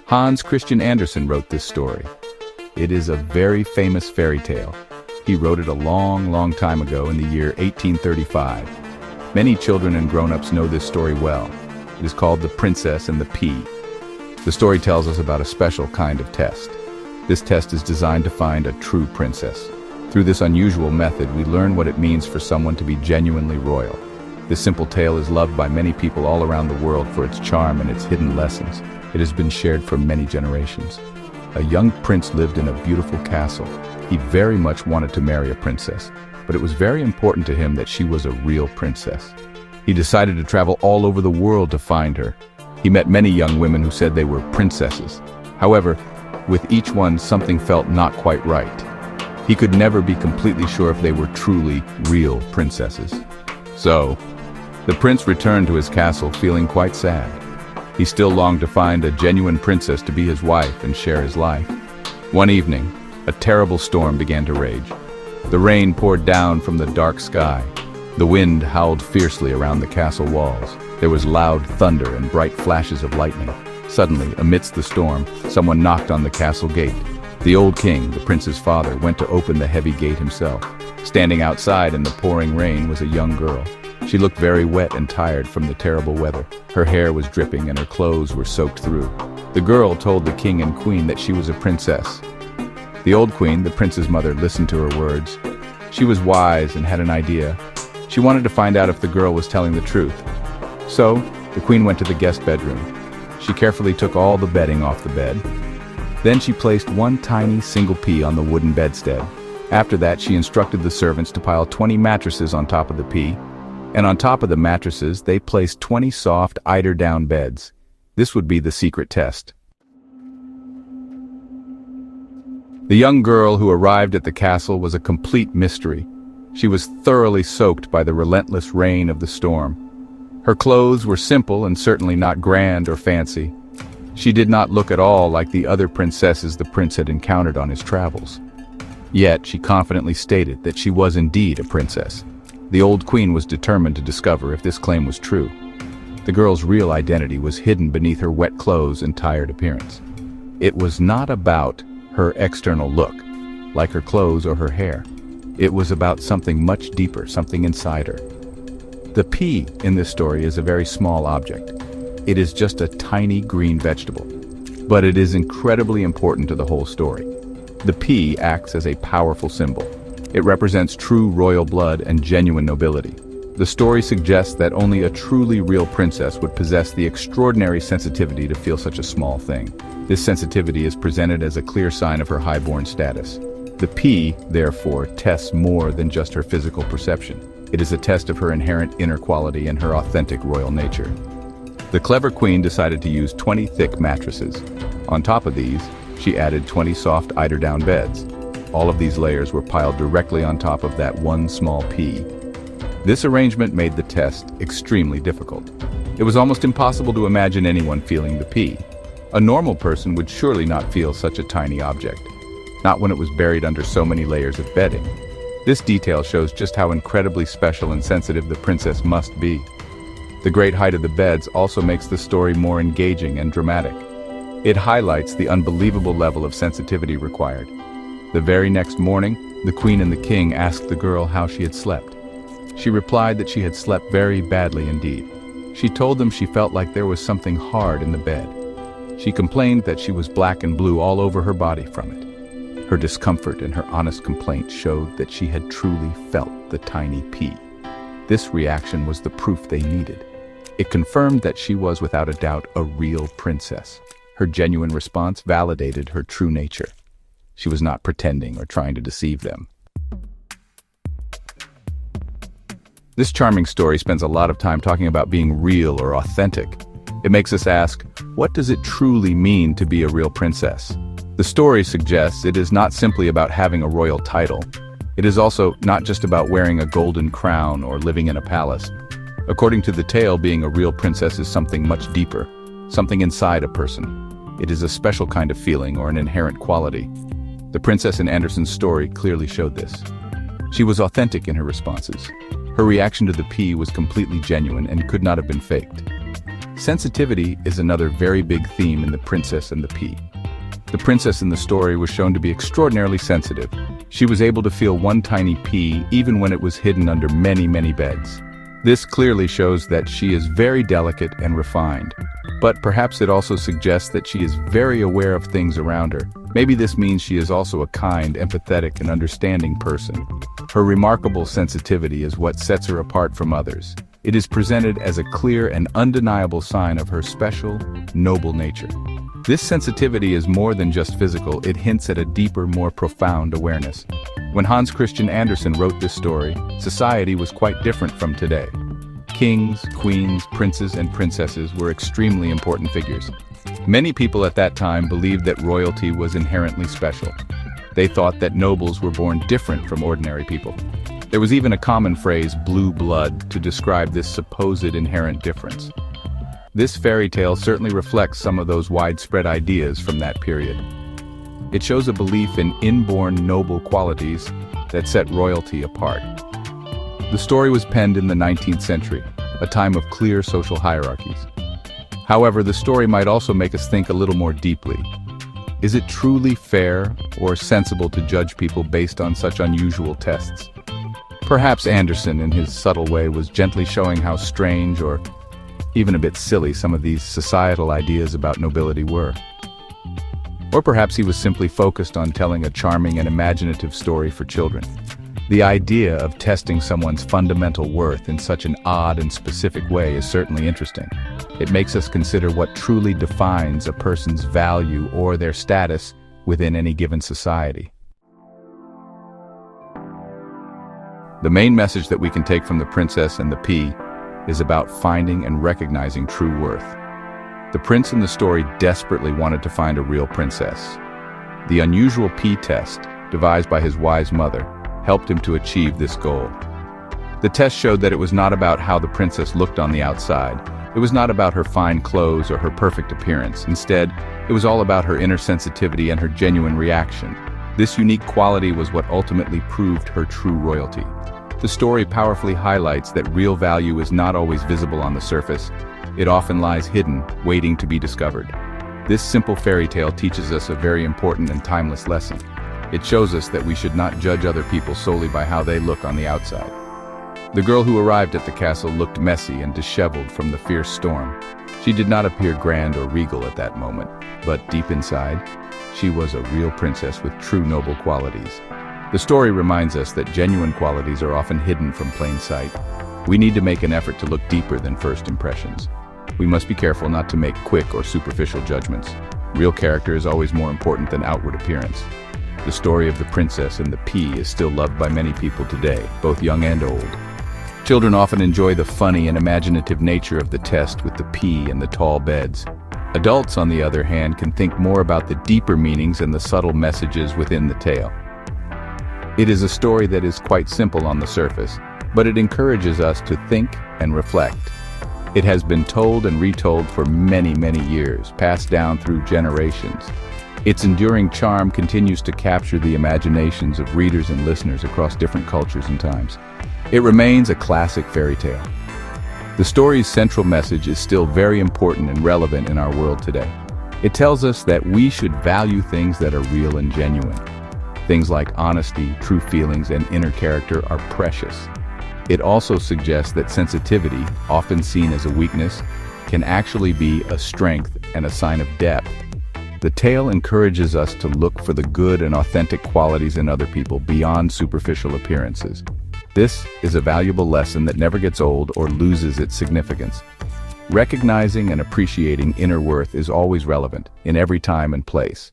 Hans Christian Andersen wrote this story. It is a very famous fairy tale. He wrote it a long time ago in the year 1835. Many children and grown-ups know this story well. It is called The Princess and the Pea. The story tells us about a special kind of test. This test is designed to find a true princess. Through this unusual method, we learn what it means for someone to be genuinely royal. This simple tale is loved by many people all around the world for its charm and its hidden lessons. It has been shared for many generations. A young prince lived in a beautiful castle. He very much wanted to marry a princess, but it was very important to him that she was a real princess. He decided to travel all over the world to find her. He met many young women who said they were princesses. However, with each one, something felt not quite right. He could never be completely sure if they were truly real princesses. So, the prince returned to his castle feeling quite sad. He still longed to find a genuine princess to be his wife and share his life. One evening, a terrible storm began to rage. The rain poured down from the dark sky. The wind howled fiercely around the castle walls. There was loud thunder and bright flashes of lightning. Suddenly, amidst the storm, someone knocked on the castle gate. The old king, the prince's father, went to open the heavy gate himself. Standing outside in the pouring rain was a young girl. She looked very wet and tired from the terrible weather. Her hair was dripping and her clothes were soaked through. The girl told the king and queen that she was a princess. The old queen, the prince's mother, listened to her words. She was wise and had an idea. She wanted to find out if the girl was telling the truth. So, the queen went to the guest bedroom. She carefully took all the bedding off the bed. Then she placed one tiny single pea on the wooden bedstead. After that, she instructed the servants to pile 20 mattresses on top of the pea. And on top of the mattresses, they placed 20 soft, eider-down beds. This would be the secret test. The young girl who arrived at the castle was a complete mystery. She was thoroughly soaked by the relentless rain of the storm. Her clothes were simple and certainly not grand or fancy. She did not look at all like the other princesses the prince had encountered on his travels. Yet she confidently stated that she was indeed a princess. The old queen was determined to discover if this claim was true. The girl's real identity was hidden beneath her wet clothes and tired appearance. It was not about her external look, like her clothes or her hair. It was about something much deeper, something inside her. The pea in this story is a very small object. It is just a tiny green vegetable, but it is incredibly important to the whole story. The pea acts as a powerful symbol. It represents true royal blood and genuine nobility. The story suggests that only a truly real princess would possess the extraordinary sensitivity to feel such a small thing. This sensitivity is presented as a clear sign of her highborn status. The pea, therefore, tests more than just her physical perception. It is a test of her inherent inner quality and her authentic royal nature. The clever queen decided to use 20 thick mattresses. On top of these, she added 20 soft eider-down beds. All of these layers were piled directly on top of that one small pea. This arrangement made the test extremely difficult. It was almost impossible to imagine anyone feeling the pea. A normal person would surely not feel such a tiny object, not when it was buried under so many layers of bedding. This detail shows just how incredibly special and sensitive the princess must be. The great height of the beds also makes the story more engaging and dramatic. It highlights the unbelievable level of sensitivity required. The very next morning, the queen and the king asked the girl how she had slept. She replied that she had slept very badly indeed. She told them she felt like there was something hard in the bed. She complained that she was black and blue all over her body from it. Her discomfort and her honest complaint showed that she had truly felt the tiny pea. This reaction was the proof they needed. It confirmed that she was without a doubt a real princess. Her genuine response validated her true nature. She was not pretending or trying to deceive them. This charming story spends a lot of time talking about being real or authentic. It makes us ask, what does it truly mean to be a real princess? The story suggests it is not simply about having a royal title. It is also not just about wearing a golden crown or living in a palace. According to the tale, being a real princess is something much deeper, something inside a person. It is a special kind of feeling or an inherent quality. The princess in Andersen's story clearly showed this. She was authentic in her responses. Her reaction to the pea was completely genuine and could not have been faked. Sensitivity is another very big theme in The Princess and the Pea. The princess in the story was shown to be extraordinarily sensitive. She was able to feel one tiny pea even when it was hidden under many, many beds. This clearly shows that she is very delicate and refined. But perhaps it also suggests that she is very aware of things around her. Maybe this means she is also a kind, empathetic, and understanding person. Her remarkable sensitivity is what sets her apart from others. It is presented as a clear and undeniable sign of her special, noble nature. This sensitivity is more than just physical, it hints at a deeper, more profound awareness. When Hans Christian Andersen wrote this story, society was quite different from today. Kings, queens, princes, and princesses were extremely important figures. Many people at that time believed that royalty was inherently special. They thought that nobles were born different from ordinary people. There was even a common phrase, blue blood, to describe this supposed inherent difference. This fairy tale certainly reflects some of those widespread ideas from that period. It shows a belief in inborn noble qualities that set royalty apart. The story was penned in the 19th century, a time of clear social hierarchies. However, the story might also make us think a little more deeply. Is it truly fair or sensible to judge people based on such unusual tests? Perhaps Andersen, in his subtle way, was gently showing how strange or even a bit silly some of these societal ideas about nobility were. Or perhaps he was simply focused on telling a charming and imaginative story for children. The idea of testing someone's fundamental worth in such an odd and specific way is certainly interesting. It makes us consider what truly defines a person's value or their status within any given society. The main message that we can take from The Princess and the Pea is about finding and recognizing true worth. The prince in the story desperately wanted to find a real princess. The unusual pea test, devised by his wise mother, helped him to achieve this goal. The test showed that it was not about how the princess looked on the outside. It was not about her fine clothes or her perfect appearance. Instead, it was all about her inner sensitivity and her genuine reaction. This unique quality was what ultimately proved her true royalty. The story powerfully highlights that real value is not always visible on the surface. It often lies hidden, waiting to be discovered. This simple fairy tale teaches us a very important and timeless lesson. It shows us that we should not judge other people solely by how they look on the outside. The girl who arrived at the castle looked messy and disheveled from the fierce storm. She did not appear grand or regal at that moment, but deep inside, she was a real princess with true noble qualities. The story reminds us that genuine qualities are often hidden from plain sight. We need to make an effort to look deeper than first impressions. We must be careful not to make quick or superficial judgments. Real character is always more important than outward appearance. The story of The Princess and the Pea is still loved by many people today, both young and old. Children often enjoy the funny and imaginative nature of the test with the pea and the tall beds. Adults, on the other hand, can think more about the deeper meanings and the subtle messages within the tale. It is a story that is quite simple on the surface, but it encourages us to think and reflect. It has been told and retold for many, many years, passed down through generations. Its enduring charm continues to capture the imaginations of readers and listeners across different cultures and times. It remains a classic fairy tale. The story's central message is still very important and relevant in our world today. It tells us that we should value things that are real and genuine. Things like honesty, true feelings, and inner character are precious. It also suggests that sensitivity, often seen as a weakness, can actually be a strength and a sign of depth. The tale encourages us to look for the good and authentic qualities in other people beyond superficial appearances. This is a valuable lesson that never gets old or loses its significance. Recognizing and appreciating inner worth is always relevant, in every time and place.